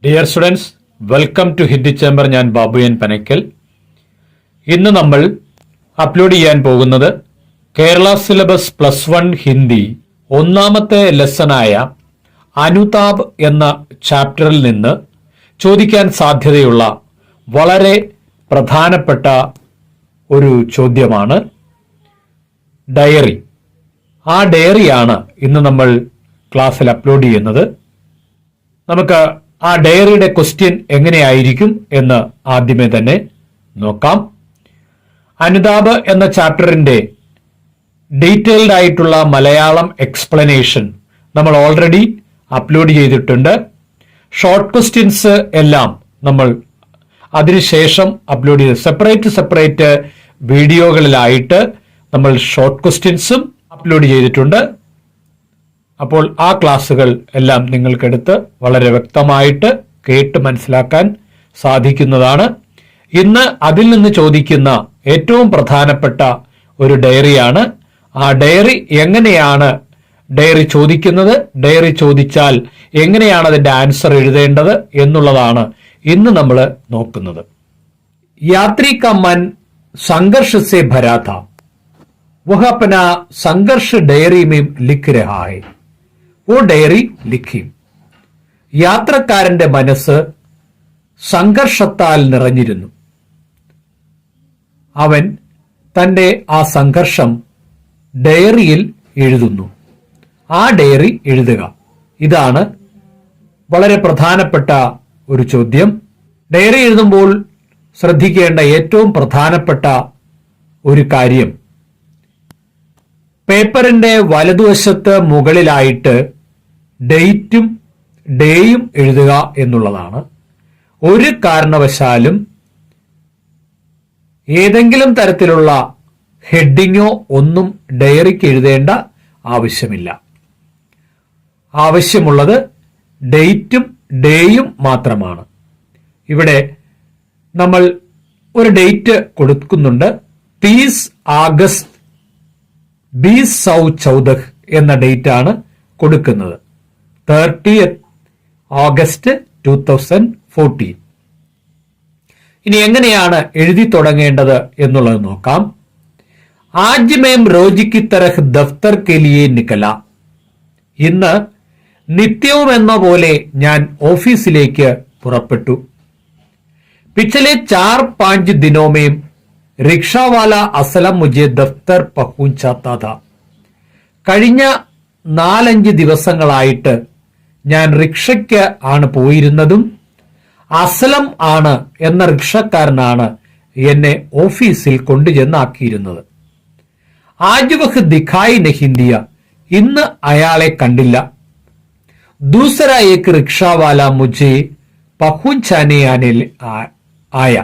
Dear students, welcome to Hindi chamber. ഞാൻ Babu N Panakkal. ഇന്ന് നമ്മൾ അപ്ലോഡ് ചെയ്യാൻ പോകുന്നത് കേരള സിലബസ് +1 ഹിന്ദി ഒന്നാമത്തെ ലെസണായ അനുതാപ് എന്ന ചാപ്റ്ററിൽ നിന്ന് ചോദിക്കാൻ സാധ്യതയുള്ള വളരെ പ്രധാനപ്പെട്ട ഒരു ചോദ്യമാണ് ഡയറി. ആ ഡയറിയാണ് ഇന്ന് നമ്മൾ ക്ലാസ്സിൽ അപ്ലോഡ് ചെയ്യുന്നത്. നമുക്ക് ആ ഡയറിയുടെ ക്വസ്റ്റ്യൻ എങ്ങനെയായിരിക്കും എന്ന് ആദ്യമേ തന്നെ നോക്കാം. അനുതാപ് എന്ന ചാപ്റ്ററിന്റെ ഡീറ്റെയിൽഡ് ആയിട്ടുള്ള മലയാളം എക്സ്പ്ലനേഷൻ നമ്മൾ ഓൾറെഡി അപ്ലോഡ് ചെയ്തിട്ടുണ്ട്. ഷോർട്ട് ക്വസ്റ്റ്യൻസ് എല്ലാം നമ്മൾ അതിനുശേഷം അപ്ലോഡ് ചെയ്ത് സെപ്പറേറ്റ് വീഡിയോകളിലായിട്ട് നമ്മൾ ഷോർട്ട് ക്വസ്റ്റ്യൻസും അപ്ലോഡ് ചെയ്തിട്ടുണ്ട്. അപ്പോൾ ആ ക്ലാസ്സുകൾ എല്ലാം നിങ്ങൾക്കെടുത്ത് വളരെ വ്യക്തമായിട്ട് കേട്ട് മനസ്സിലാക്കാൻ സാധിക്കുന്നതാണ്. ഇന്ന് അതിൽ നിന്ന് ചോദിക്കുന്ന ഏറ്റവും പ്രധാനപ്പെട്ട ഒരു ഡയറിയാണ്. ആ ഡയറി എങ്ങനെയാണ് ഡയറി ചോദിക്കുന്നത്, ഡയറി ചോദിച്ചാൽ എങ്ങനെയാണ് അതിന്റെ ആൻസർ എഴുതേണ്ടത് എന്നുള്ളതാണ് ഇന്ന് നമ്മൾ നോക്കുന്നത്. यात्री का मन संघर्ष से भरा था, वह अपना संघर्ष डायरी में लिख रहा है. वो ഡയറി ലിഖി. യാത്രക്കാരന്റെ മനസ്സ് സംഘർഷത്താൽ നിറഞ്ഞിരുന്നു. അവൻ തന്റെ ആ സംഘർഷം ഡയറിയിൽ എഴുതുന്നു. ആ ഡയറി എഴുതുക, ഇതാണ് വളരെ പ്രധാനപ്പെട്ട ഒരു ചോദ്യം. ഡയറി എഴുതുമ്പോൾ ശ്രദ്ധിക്കേണ്ട ഏറ്റവും പ്രധാനപ്പെട്ട ഒരു കാര്യം, പേപ്പറിന്റെ വലതുവശത്ത് മുകളിലായിട്ട് ഡേറ്റും ഡേയും എഴുതുക എന്നുള്ളതാണ്. ഒരു കാരണവശാലും ഏതെങ്കിലും തരത്തിലുള്ള ഹെഡിങ്ങോ ഒന്നും ഡയറിക്ക് എഴുതേണ്ട ആവശ്യമില്ല. ആവശ്യമുള്ളത് ഡേറ്റും ഡേയും മാത്രമാണ്. ഇവിടെ നമ്മൾ ഒരു ഡേറ്റ് കൊടുക്കുന്നുണ്ട്. 30 ആഗസ്റ്റ് 2014 എന്ന ഡേറ്റ് ആണ് കൊടുക്കുന്നത്. 30 ഓഗസ്റ്റ് 2014. ഇനി എങ്ങനെയാണ് എഴുതി തുടങ്ങേണ്ടത് എന്നുള്ളത് നോക്കാം. ആജ് മേം റോജിക്ക് തരഹ് ദഫ്തർ കെ ലിയെ നിക്കല. ഇന്ന് നിത്യവും എന്ന പോലെ ഞാൻ ഓഫീസിലേക്ക് പുറപ്പെട്ടു. പിछले 4-5 दिनों में रिक्शा वाला असलम मुझे दफ्तर पहुंचाता था. കഴിഞ്ഞ 4-5 ദിവസങ്ങളായിട്ട് ഞാൻ റിക്ഷയ്ക്ക് ആണ് പോയിരുന്നതും അസലം ആണ് എന്ന റിക്ഷക്കാരനാണ് എന്നെ ഓഫീസിൽ കൊണ്ടുചെന്നാക്കിയിരുന്നത്. ആജ് വഹ് ദിഖായി നഹീ ദിയ. ഇന്ന് അയാളെ കണ്ടില്ല. ദൂസര ഏക് റിക്ഷാവാല മുझे പഹുഞ്ചാനെ ആയ.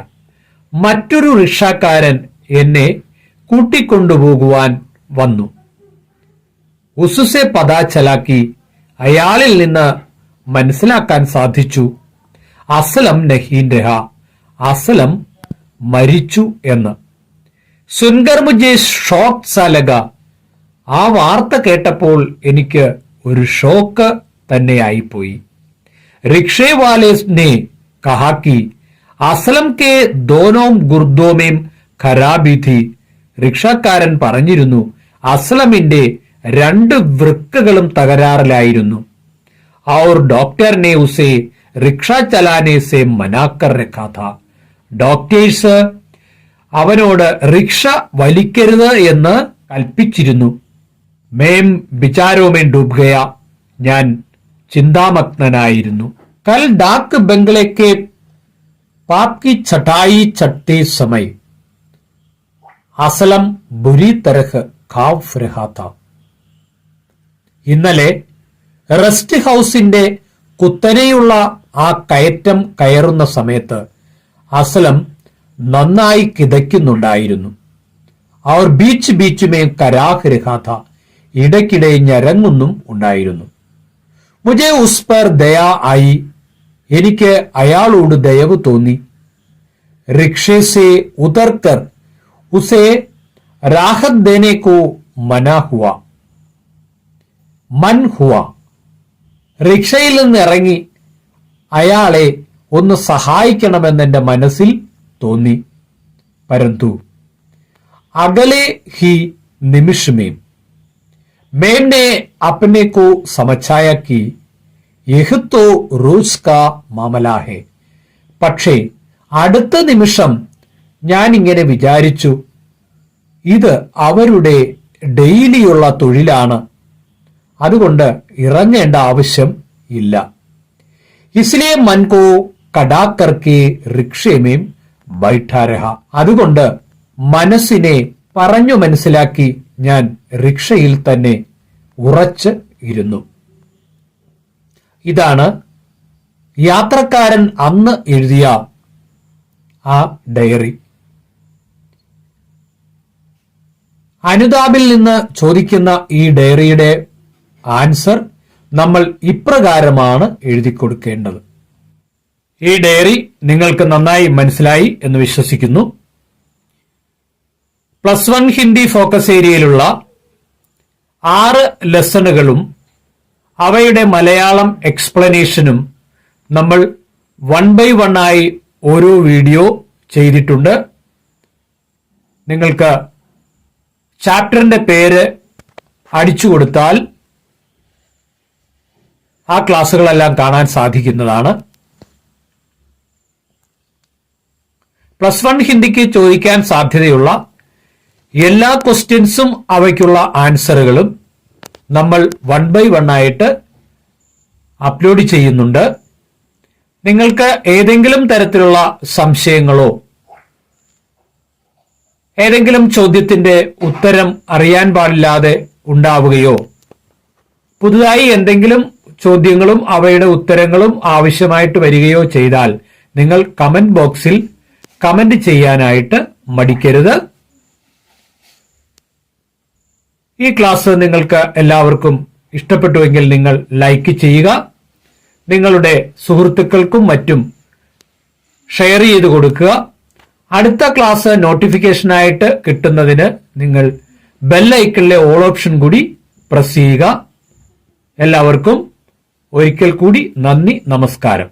മറ്റൊരു റിക്ഷക്കാരൻ എന്നെ കൂട്ടിക്കൊണ്ടുപോകുവാൻ വന്നു. ഉസുസെ പതാ ചലാക്കി. അയാളിൽ നിന്ന് മനസ്സിലാക്കാൻ സാധിച്ചു അസലം നഹീൻ രഹ. അസലം മരിച്ചു എന്ന്. സുൻകർ മുझे ഷോക്ക് സാ ലഗ. ആ വാർത്ത കേട്ടപ്പോൾ എനിക്ക് ഒരു ഷോക്ക് തന്നെയായിപ്പോയി. റിക്ഷേ വാലെ ने कहा कि അസലം കെ ദോനോ ഗുർദോമേം ഖരാബി थी. റിക്ഷക്കാരൻ പറഞ്ഞിരുന്നു അസ്ലമിന്റെ 2 വൃക്കകളും തകരാറിലായിരുന്നു. और डॉक्टर ने उसे रिक्शा चलाने से मना कर रखा था. ഡോക്ടേഴ്സ് അവനോട് റിക്ഷ വലിക്കരുത് എന്ന് കൽപ്പിച്ചിരുന്നു. മേം വിചാരോമേ ഡൂബ് ഗയ. ഞാൻ ചിന്താമഗ്നനായിരുന്നു. കൽ ഡാക് ബംഗ്ലയ്ക്ക് പാപ് की छटाई छटते समय അസലം ബുരി തരഹ് ഖാഫ് രഹാ था. ഇന്നലെ റെസ്റ്റ് ഹൗസിന്റെ കുത്തനെയുള്ള ആ കയറ്റം കയറുന്ന സമയത്ത് അസലം നന്നായി കിതയ്ക്കുന്നുണ്ടായിരുന്നു. അവർ ബീച്ച് മേ കരാഹ് രഹാ था. ഇടയ്ക്കിടെ ഞരങ്ങുന്നും ഉണ്ടായിരുന്നു. മുझे उस पर दया आई. എനിക്ക് അയാളോട് ദയവ് തോന്നി. റിക്ഷേ സേ ഉതർക്കർ ഉസേ രാഹത് ദേനെ കോ മനാ ഹുവ. മൻ ഹുവ. റിക്ഷയിൽ നിന്ന് ഇറങ്ങി അയാളെ ഒന്ന് സഹായിക്കണമെന്നെന്റെ മനസ്സിൽ തോന്നി. परंतु अगले ही निमिष में मैंने अपने को समझाया कि यह तो रोज का मामला है. പക്ഷേ അടുത്ത നിമിഷം ഞാൻ ഇങ്ങനെ വിചാരിച്ചു, ഇത് അവരുടെ ഡെയിലിയുള്ള തൊഴിലാണ്, അതുകൊണ്ട് ഇറങ്ങേണ്ട ആവശ്യം ഇല്ല. इसलिए मन को कड़ा करके रिक्शे में बैठा रहा. അതുകൊണ്ട് മനസ്സിനെ പറഞ്ഞു മനസ്സിലാക്കി ഞാൻ റിക്ഷയിൽ തന്നെ ഉറച്ച് ഇരുന്നു. ഇതാണ് യാത്രക്കാരൻ അന്ന് എഴുതിയ ആ ഡയറി. അനുതാപിൽ നിന്ന് ചോദിക്കുന്ന ഈ ഡയറിയുടെ ആൻസർ നമ്മൾ ഇപ്രകാരമാണ് എഴുതി കൊടുക്കേണ്ടത്. ഈ ഡയറി നിങ്ങൾക്ക് നന്നായി മനസ്സിലായി എന്ന് വിശ്വസിക്കുന്നു. +1 ഹിന്ദി ഫോക്കസ് ഏരിയയിലുള്ള 6 ലെസണുകളും അവയുടെ മലയാളം എക്സ്പ്ലനേഷനും നമ്മൾ 1 by 1 ആയി ഓരോ വീഡിയോ ചെയ്തിട്ടുണ്ട്. നിങ്ങൾക്ക് ചാപ്റ്ററിന്റെ പേര് അടിച്ചു കൊടുത്താൽ ആ ക്ലാസ്സുകളെല്ലാം കാണാൻ സാധിക്കുന്നതാണ്. +1 ഹിന്ദിക്ക് ചോദിക്കാൻ സാധ്യതയുള്ള എല്ലാ ക്വസ്റ്റ്യൻസും അവയ്ക്കുള്ള ആൻസറുകളും നമ്മൾ 1 by 1 ആയിട്ട് അപ്ലോഡ് ചെയ്യുന്നുണ്ട്. നിങ്ങൾക്ക് ഏതെങ്കിലും തരത്തിലുള്ള സംശയങ്ങളോ ഏതെങ്കിലും ചോദ്യത്തിന്റെ ഉത്തരം അറിയാൻ പാടില്ലാതെ ഉണ്ടാവുകയോ പുതുതായി എന്തെങ്കിലും ചോദ്യങ്ങളും അവയുടെ ഉത്തരങ്ങളും ആവശ്യമായിട്ട് വരികയോ ചെയ്താൽ നിങ്ങൾ കമന്റ് ബോക്സിൽ കമന്റ് ചെയ്യാനായിട്ട് മടിക്കരുത്. ഈ ക്ലാസ് നിങ്ങൾക്ക് എല്ലാവർക്കും ഇഷ്ടപ്പെട്ടുവെങ്കിൽ നിങ്ങൾ ലൈക്ക് ചെയ്യുക. നിങ്ങളുടെ സുഹൃത്തുക്കൾക്കും മറ്റും ഷെയർ ചെയ്ത് കൊടുക്കുക. അടുത്ത ക്ലാസ് നോട്ടിഫിക്കേഷനായിട്ട് കിട്ടുന്നതിന് നിങ്ങൾ ബെൽ ഐക്കണിലെ ഓൾ ഓപ്ഷൻ കൂടി പ്രസ് ചെയ്യുക. എല്ലാവർക്കും ഒരിക്കൽ കൂടി നന്ദി, നമസ്കാരം.